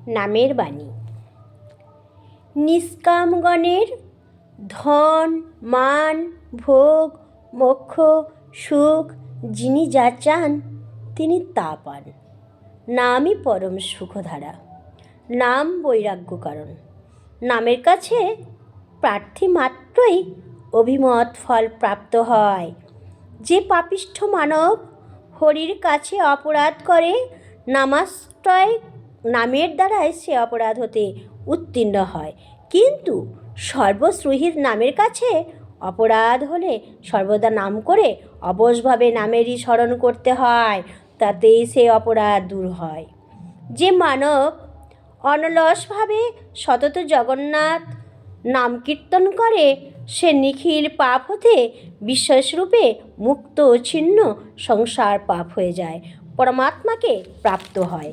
নামের বাণী। নিষ্কামগণের ধন মান ভোগ মোক্ষ সুখ যিনি যা চান তিনি তা পান। নামই পরম সুখধারা, নাম বৈরাগ্য কারণ। নামের কাছে প্রার্থী মাত্রই অভিমত ফল প্রাপ্ত হয়। যে পাপিষ্ঠ মানব হরির কাছে অপরাধ করে, নামাশ্রয় নামের দ্বারাই সে অপরাধ হতে উত্তীর্ণ হয়। কিন্তু সর্বশ্রুহিত নামের কাছে অপরাধ হলে সর্বদা নাম করে অবশভাবে নামেরই স্মরণ করতে হয়, তাতেই সে অপরাধ দূর হয়। যে মানব অনলসভাবে সতত জগন্নাথ নাম কীর্তন করে, সে নিখিল পাপ হতে বিশ্বাসরূপে মুক্ত ও ছিন্ন সংসার পাপ হয়ে যায়, পরমাত্মাকে প্রাপ্ত হয়।